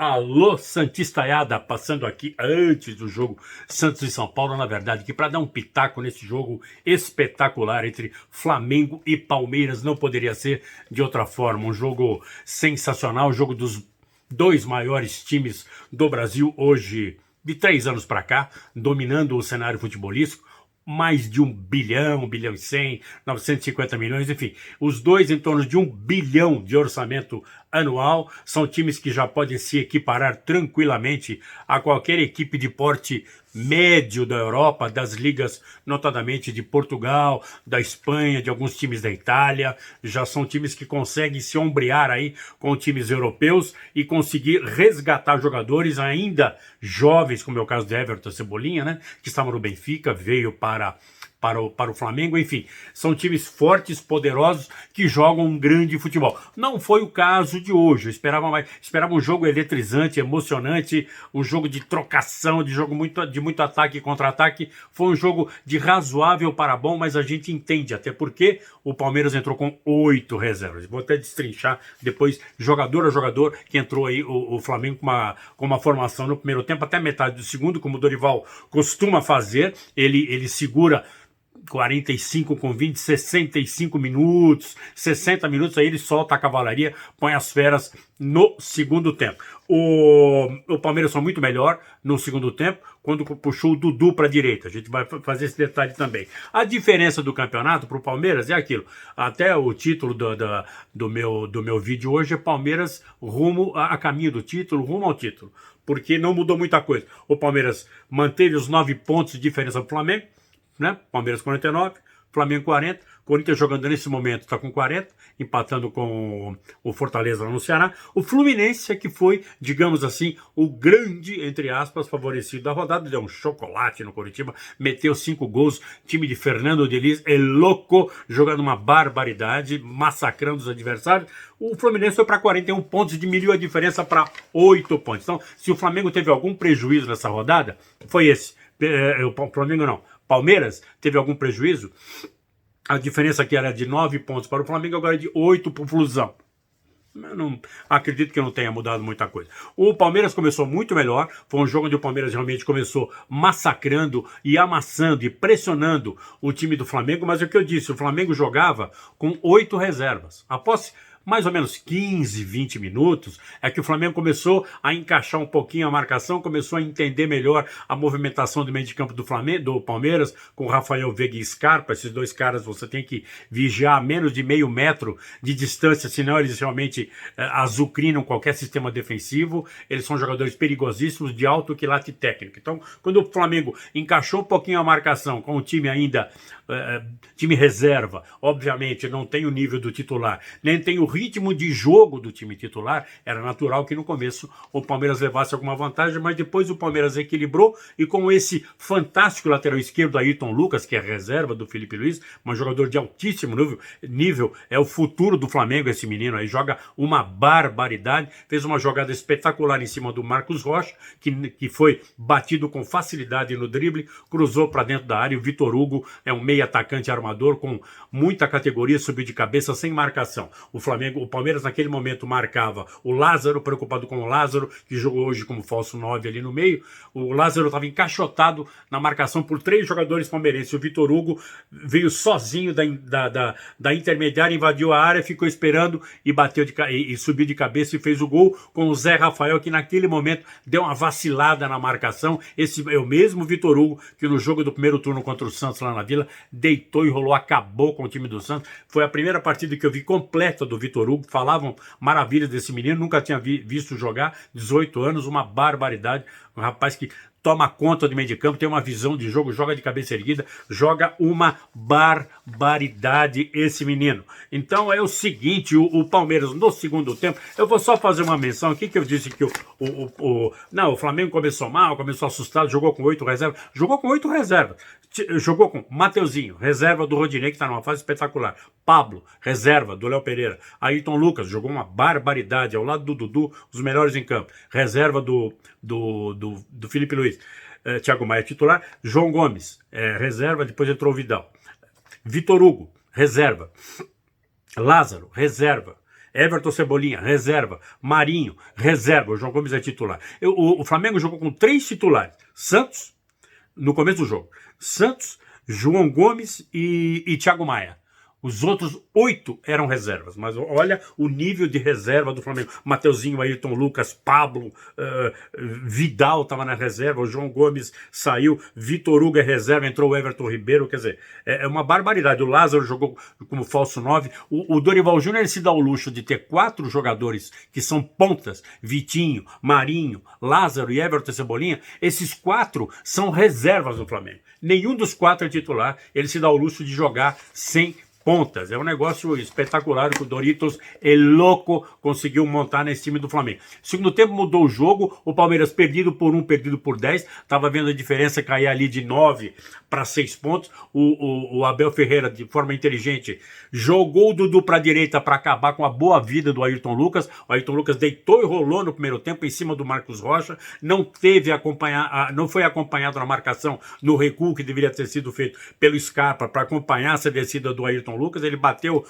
Alô, Santistaiada, passando aqui antes do jogo Santos e São Paulo, na verdade, que para dar um pitaco nesse jogo espetacular entre Flamengo e Palmeiras, não poderia ser de outra forma. Um jogo sensacional, um jogo dos dois maiores times do Brasil hoje, de 3 anos para cá, dominando o cenário futebolístico. Mais de 1 bilhão, 1 bilhão e 100, 950 milhões, enfim, os dois em torno de 1 bilhão de orçamento anual, são times que já podem se equiparar tranquilamente a qualquer equipe de porte médio da Europa, das ligas notadamente de Portugal, da Espanha, de alguns times da Itália, já são times que conseguem se ombrear aí com times europeus e conseguir resgatar jogadores ainda jovens, como é o caso de Everton Cebolinha, né, que estava no Benfica, veio para o Flamengo, enfim, são times fortes, poderosos, que jogam um grande futebol. Não foi o caso de hoje, eu esperava um jogo eletrizante, emocionante, um jogo de trocação, de muito ataque e contra-ataque. Foi um jogo de razoável para bom, mas a gente entende, até porque o Palmeiras entrou com 8 reservas. Vou até destrinchar depois, jogador a jogador, que entrou aí o Flamengo com uma formação no primeiro tempo, até metade do segundo, como o Dorival costuma fazer, ele segura 45 com 20, 65 minutos, 60 minutos, aí ele solta a cavalaria, põe as feras no segundo tempo. O Palmeiras foi muito melhor no segundo tempo, quando puxou o Dudu para a direita. A gente vai fazer esse detalhe também. A diferença do campeonato para o Palmeiras é aquilo. Até o título do meu vídeo hoje é Palmeiras rumo a caminho do título, rumo ao título. Porque não mudou muita coisa. O Palmeiras manteve os 9 pontos de diferença para o Flamengo, né? Palmeiras 49, Flamengo 40, Corinthians jogando nesse momento está com 40, empatando com o Fortaleza lá no Ceará. O Fluminense é que foi, digamos assim, o grande, entre aspas, favorecido da rodada, deu um chocolate no Coritiba, meteu 5 gols, time de Fernando Diniz é louco, jogando uma barbaridade, massacrando os adversários. O Fluminense foi para 41 pontos, diminuiu a diferença para 8 pontos. Então, se o Flamengo teve algum prejuízo nessa rodada, foi esse. O Flamengo não. Palmeiras teve algum prejuízo, a diferença aqui era de 9 pontos para o Flamengo, agora é de 8 para o Flusão. Eu não acredito que não tenha mudado muita coisa. O Palmeiras começou muito melhor, foi um jogo onde o Palmeiras realmente começou massacrando e amassando e pressionando o time do Flamengo, mas é o que eu disse, o Flamengo jogava com 8 reservas. Após mais ou menos 15, 20 minutos, é que o Flamengo começou a encaixar um pouquinho a marcação, começou a entender melhor a movimentação do meio de campo do Palmeiras, com Rafael Veiga e Scarpa. Esses dois caras você tem que vigiar a menos de meio metro de distância, senão eles realmente azucrinam qualquer sistema defensivo. Eles são jogadores perigosíssimos, de alto quilate técnico. Então, quando o Flamengo encaixou um pouquinho a marcação com o time ainda, time reserva, obviamente não tem o nível do titular, nem tem o ritmo de jogo do time titular, era natural que no começo o Palmeiras levasse alguma vantagem, mas depois o Palmeiras equilibrou e com esse fantástico lateral esquerdo Ayrton Lucas, que é reserva do Felipe Luiz, um jogador de altíssimo nível, é o futuro do Flamengo esse menino aí, joga uma barbaridade, fez uma jogada espetacular em cima do Marcos Rocha, que foi batido com facilidade no drible, cruzou para dentro da área. O Vitor Hugo é um meio atacante armador com muita categoria, subiu de cabeça sem marcação. O Palmeiras naquele momento marcava o Lázaro, preocupado com o Lázaro, que jogou hoje como falso 9 ali no meio. O Lázaro estava encaixotado na marcação por 3 jogadores palmeirenses. O Vitor Hugo veio sozinho da intermediária, invadiu a área, ficou esperando e bateu e subiu de cabeça e fez o gol com o Zé Rafael, que naquele momento deu uma vacilada na marcação. Esse é o mesmo Vitor Hugo que no jogo do primeiro turno contra o Santos lá na Vila deitou e rolou, acabou com o time do Santos. Foi a primeira partida que eu vi completa do Vitor Hugo, falavam maravilhas desse menino, nunca tinha visto jogar, 18 anos, uma barbaridade, um rapaz que toma conta do meio de campo, tem uma visão de jogo, joga de cabeça erguida, joga uma barbaridade esse menino. Então é o seguinte, o Palmeiras no segundo tempo, eu vou só fazer uma menção aqui, que eu disse que o Flamengo começou mal, começou assustado, jogou com 8 reservas, jogou com Mateuzinho, reserva do Rodinei, que está numa fase espetacular, Pablo, reserva do Léo Pereira, Ayrton Lucas, jogou uma barbaridade, ao lado do Dudu, os melhores em campo, reserva do Felipe Luiz, Thiago Maia titular, João Gomes, reserva, depois entrou o Vidal, Vitor Hugo, reserva, Lázaro, reserva, Everton Cebolinha, reserva. Marinho, reserva. O João Gomes é titular. O Flamengo jogou com 3 titulares. Santos, no começo do jogo. Santos, João Gomes e Thiago Maia. Os outros 8 eram reservas, mas olha o nível de reserva do Flamengo. Mateuzinho, Ayrton Lucas, Pablo, Vidal estava na reserva, o João Gomes saiu, Vitor Hugo é reserva, entrou o Everton Ribeiro, quer dizer, é uma barbaridade. O Lázaro jogou como falso 9, o Dorival Júnior se dá o luxo de ter 4 jogadores que são pontas, Vitinho, Marinho, Lázaro e Everton Cebolinha, esses 4 são reservas do Flamengo. Nenhum dos 4 é titular, ele se dá o luxo de jogar sem pontas. É um negócio espetacular que o Doritos é louco conseguiu montar nesse time do Flamengo. Segundo tempo mudou o jogo, o Palmeiras perdido por 1, perdido por 10, estava vendo a diferença cair ali de 9 para 6 pontos. O Abel Ferreira, de forma inteligente, jogou o Dudu para a direita para acabar com a boa vida do Ayrton Lucas. O Ayrton Lucas deitou e rolou no primeiro tempo em cima do Marcos Rocha, não foi acompanhado na marcação no recuo que deveria ter sido feito pelo Scarpa para acompanhar essa descida do Ayrton Lucas. Ele bateu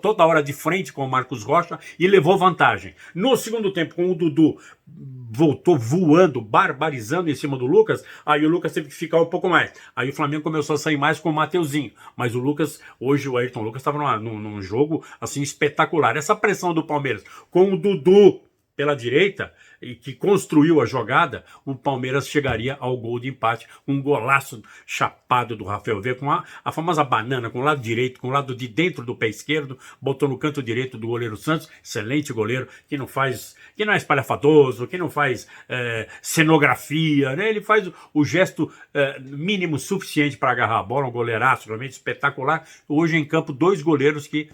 toda hora de frente com o Marcos Rocha e levou vantagem. No segundo tempo, com o Dudu voltou voando, barbarizando em cima do Lucas, aí o Lucas teve que ficar um pouco mais. Aí o Flamengo começou a sair mais com o Mateuzinho. Mas o Lucas, hoje o Ayrton Lucas estava num jogo assim espetacular. Essa pressão do Palmeiras com o Dudu pela direita, e que construiu a jogada, o Palmeiras chegaria ao gol de empate, um golaço chapado do Rafael Veiga, com a famosa banana, com o lado direito, com o lado de dentro do pé esquerdo, botou no canto direito do goleiro Santos, excelente goleiro, que não é espalhafatoso, que não faz cenografia, né? Ele faz o gesto mínimo suficiente para agarrar a bola, um goleiraço realmente espetacular. Hoje em campo, 2 goleiros que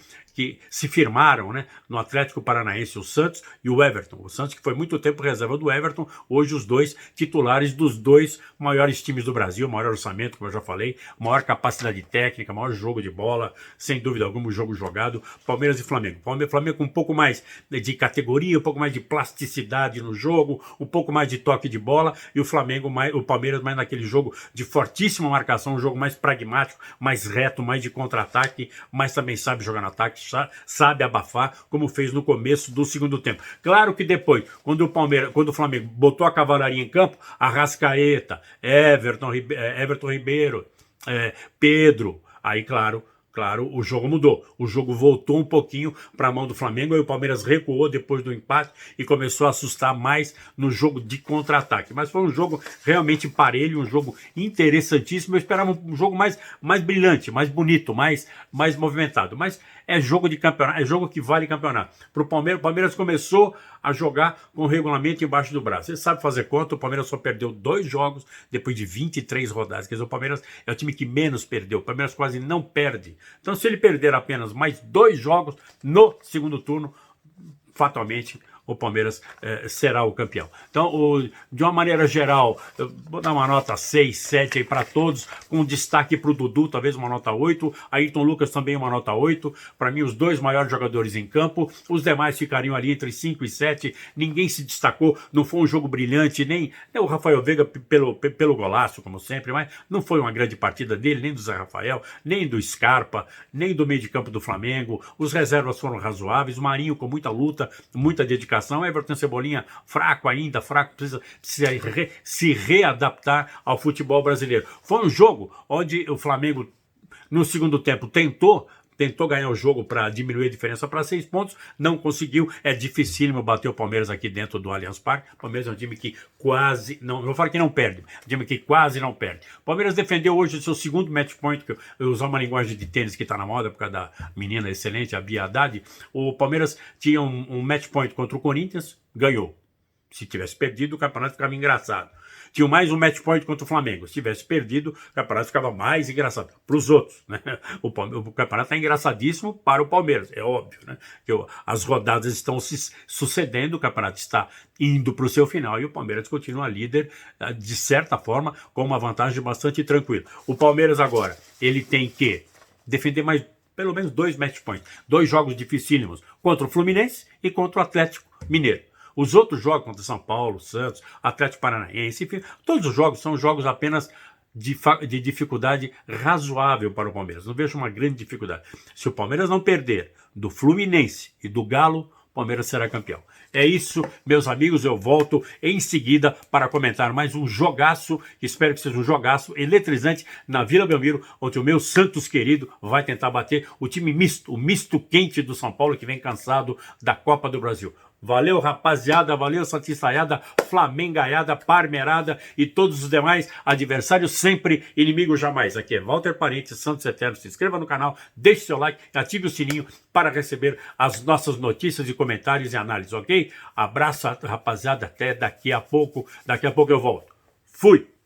se firmaram, né, no Atlético Paranaense, o Santos e o Everton. O Santos, que foi muito tempo reserva do Everton, hoje os 2 titulares dos 2 maiores times do Brasil, maior orçamento, como eu já falei, maior capacidade técnica, maior jogo de bola, sem dúvida alguma, o jogo jogado, Palmeiras e Flamengo. Flamengo com um pouco mais de categoria, um pouco mais de plasticidade no jogo, um pouco mais de toque de bola, e o Palmeiras mais naquele jogo de fortíssima marcação, um jogo mais pragmático, mais reto, mais de contra-ataque, mas também sabe jogar no ataque, sabe abafar, como fez no começo do segundo tempo. Claro que depois, quando o Flamengo botou a cavalaria em campo, Arrascaeta, Everton Ribeiro, Pedro, aí claro, o jogo mudou. O jogo voltou um pouquinho para a mão do Flamengo, aí o Palmeiras recuou depois do empate e começou a assustar mais no jogo de contra-ataque. Mas foi um jogo realmente parelho, um jogo interessantíssimo. Eu esperava um jogo mais brilhante, mais bonito, mais movimentado. Mas é jogo de campeonato, é jogo que vale campeonato. Para o Palmeiras começou a jogar com o regulamento embaixo do braço. Você sabe fazer conta, o Palmeiras só perdeu 2 jogos depois de 23 rodadas. Quer dizer, o Palmeiras é o time que menos perdeu. O Palmeiras quase não perde. Então, se ele perder apenas mais 2 jogos no segundo turno, fatalmente o Palmeiras será o campeão. Então, de uma maneira geral, eu vou dar uma nota 6, 7 aí para todos, com destaque para o Dudu, talvez uma nota 8, Ayrton Lucas também uma nota 8, para mim os 2 maiores jogadores em campo, os demais ficariam ali entre 5 e 7, ninguém se destacou, não foi um jogo brilhante, nem o Rafael Veiga pelo golaço, como sempre, mas não foi uma grande partida dele, nem do Zé Rafael, nem do Scarpa, nem do meio de campo do Flamengo, os reservas foram razoáveis, o Marinho com muita luta, muita dedicação, Everton Cebolinha fraco ainda, precisa se readaptar ao futebol brasileiro. Foi um jogo onde o Flamengo, no segundo tempo, tentou ganhar o jogo para diminuir a diferença para 6 pontos, não conseguiu, é dificílimo bater o Palmeiras aqui dentro do Allianz Parque. O Palmeiras é um time que quase, não vou falar que não perde, um time que quase não perde. O Palmeiras defendeu hoje o seu segundo match point, que eu usar uma linguagem de tênis que está na moda, por causa da menina excelente, a Bia Haddad. O Palmeiras tinha um match point contra o Corinthians, ganhou. Se tivesse perdido, o campeonato ficava engraçado. Tinha mais um match point contra o Flamengo. Se tivesse perdido, o campeonato ficava mais engraçado. Para os outros, né? O campeonato está engraçadíssimo para o Palmeiras, é óbvio, né? Que as rodadas estão se sucedendo, o campeonato está indo para o seu final e o Palmeiras continua líder, de certa forma, com uma vantagem bastante tranquila. O Palmeiras agora, ele tem que defender mais pelo menos 2 match points, 2 jogos dificílimos contra o Fluminense e contra o Atlético Mineiro. Os outros jogos contra São Paulo, Santos, Atlético Paranaense, enfim, todos os jogos são jogos apenas de dificuldade razoável para o Palmeiras. Não vejo uma grande dificuldade. Se o Palmeiras não perder do Fluminense e do Galo, o Palmeiras será campeão. É isso, meus amigos, eu volto em seguida para comentar mais um jogaço, espero que seja um jogaço eletrizante na Vila Belmiro, onde o meu Santos querido vai tentar bater o time misto, o misto quente do São Paulo, que vem cansado da Copa do Brasil. Valeu, rapaziada, valeu, Santistaiada, Flamengaiada, Parmerada e todos os demais adversários sempre, inimigo jamais. Aqui é Walter Parente, Santos Eterno. Se inscreva no canal, deixe seu like, ative o sininho para receber as nossas notícias e comentários e análises, ok? Abraço, rapaziada, até daqui a pouco eu volto. Fui!